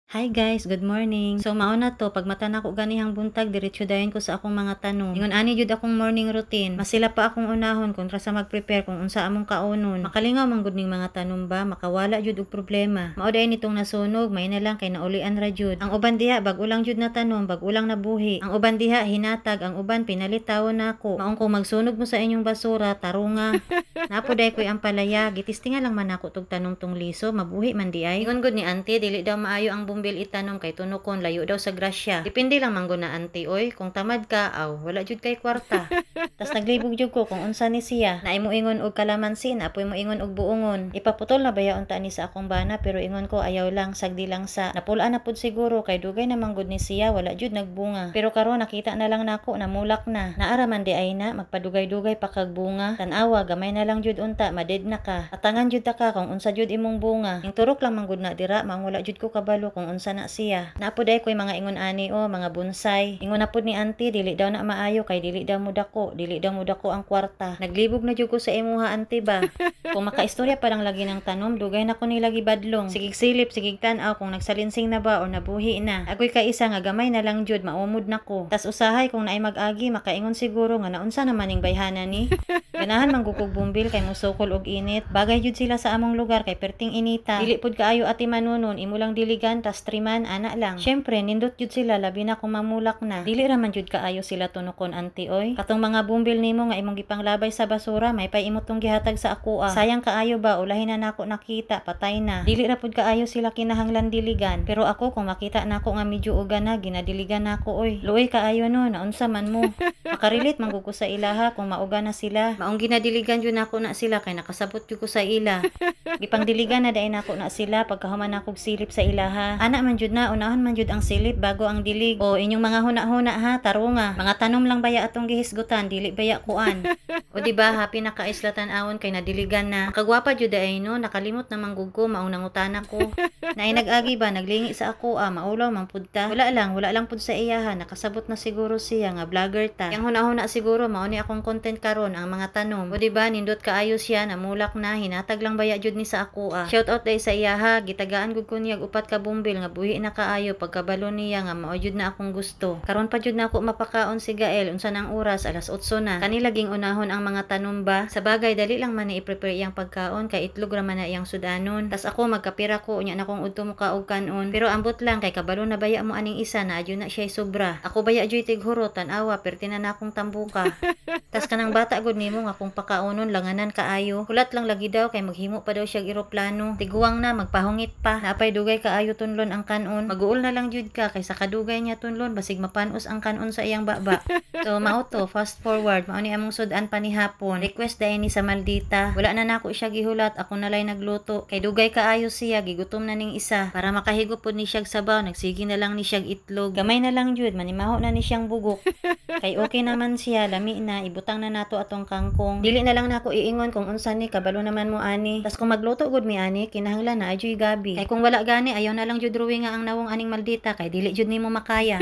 Hi guys, good morning. So mauna to, pag mata na ko ganihang buntag, diretso dayon ko sa akong mga tanong. Ingon ani jud akong morning routine. Mas sila pa akong unahon kontra sa mag-prepare kung unsa among kaunon. Makalingaw man gud ning mga tanong ba, makawala jud og problema. Mao day nitong nasunog, may na lang kay naulian ra jud. Ang uban diha bag ulang jud na tanom, bag ulang nabuhi. Ang uban diha hinatag, ang uban pinalit tawon nako. Maong kung magsunog mo sa inyong basura, tarunga. Napo day koy ang palaya, gitistinga lang man ako tog tanong tong liso, mabuhi man di ay. Ingon gud ni auntie, dili daw maayo ang bumbil itanom kay tunokon layo daw sa grasya. Depende lang man gud na auntie oy, kung tamad ka aw wala jud kay kwarta. Tas naglibog jud ko kung unsa ni siya. Naay mo ingon og kalamansi, apoy mo ingon og buongon. Ipaputol na baya unta ni sa akong bana pero ingon ko ayaw lang sagdi lang sa. Napulaan na pud siguro kay dugay na man gud ni siya, wala jud nagbunga. Pero karon nakita na lang nako namulak na. Naara man di ay na magpadugay-dugay pa kag bunga. Tan-awa gamay na lang jud unta, maded na ka. Atangan jud ta ka kung unsa jud imong bunga. Ing turok lang man gud na dira, mangula jud ko kabalo kung unsa na siya. Napod ay koy mga ingon ani o mga bonsai. Ingon na pud ni auntie dili daw na maayo kay dili daw mudako, dili daw mudako ang kwarta. Naglibog na jud ko sa imuha auntie ba. Kung makaistorya pa lang lagi ng tanom, dugay na ko ni lagi badlong. Sigig silip, sigig tan-aw kung nagsalinsing na ba o nabuhi na. Agoy ka isa nga gamay na lang jud maumod na ko. Tas usahay kung naay mag-agi makaingon siguro nga naunsa naman ning bayhana ni. Ganahan manggukog bumbil kay musukol og init. Bagay jud sila sa among lugar kay perting inita. Dili pud kaayo ati manunon, imo lang diligan tas triman ana lang. Syempre nindot jud sila labi na kung mamulak na. Dili ra man jud kaayo sila tunokon auntie oy. Katong mga bumbil nimo nga imong gipanglabay sa basura, may pay imo tong gihatag sa akoa. Sayang kaayo ba ulahin na nako nakita, patay na. Dili ra pud kaayo sila kinahanglan diligan. Pero ako kung makita nako nga medyo uga na, ginadiligan nako oy. Luoy kaayo no, naunsa man mo. Makarelate man gud ko sa ilaha kung mauga na sila. Maong ginadiligan jud nako na sila kay nakasabot jud ko sa ila. Gipangdiligan na dai nako na sila pagkahuman nako silip sa ilaha. Ana man jud na unahon man jud ang silip bago ang dilig. O inyong mga huna-huna ha, tarunga. Mga tanom lang baya atong gihisgutan, dili baya kuan. O di ba happy na kaislatan awon kay nadiligan na. Kagwapa jud ay no, nakalimot na manggug ko maong nangutana ko. Naay nag-agi ba naglingi sa ako maulaw man pud ta. Wala lang pud sa iyaha, nakasabot na siguro siya nga vlogger ta. Yang huna-huna siguro mao ni akong content karon ang mga tanom. O di ba nindot kaayo siya, namulak na, hinatag lang baya jud ni sa ako Shout out day sa iyaha, gitagaan gud ko niya upat ka bumbil nga buhi na kaayo pagkabalo niya nga mao jud na akong gusto. Karon pa jud na ako mapakaon si Gael unsa nang oras alas 8 na. Kani laging unahon ang mga tanom ba? Sa bagay dali lang man ni i-prepare iyang pagkaon kay itlog ra man na iyang sudanon. Tas ako magkapira ko unya na kong udto mo ka og kanon. Pero ambot lang kay kabalo na baya mo aning isa na adyo na siya sobra. Ako baya joy tighurot tan-awa perti na akong tambuka. Tas kanang bata gud nimo nga kung pakaonon langanan kaayo. Kulat lang lagi daw kay maghimo pa daw siya eroplano. Tiguang na magpahungit pa. Napay dugay kaayo tunlon ang kanon. Maguol na lang jud ka kay sa kadugay niya tunlon basig mapanos ang kanon sa iyang baba. So mao to, fast forward mao ni among sudan pa ni hapon. Request dayon ni sa Maldita. Wala na nako siya gihulat, ako na lay nagluto. Kay dugay kaayo siya, gigutom na ning isa. Para makahigop pud ni siyag sabaw, nagsigi na lang ni siyag itlog. Gamay na lang jud, manimaho na ni siyang bugok. Kay okay naman siya, lami na, ibutang na nato atong kangkong. Dili na lang nako iingon kung unsa ni, kabalo naman mo ani. Tas kung magluto gud mi ani, kinahanglan na adyoy gabi. Kay kung wala gani, ayaw na lang jud ruwi nga ang nawong aning Maldita, kay dili jud nimo makaya.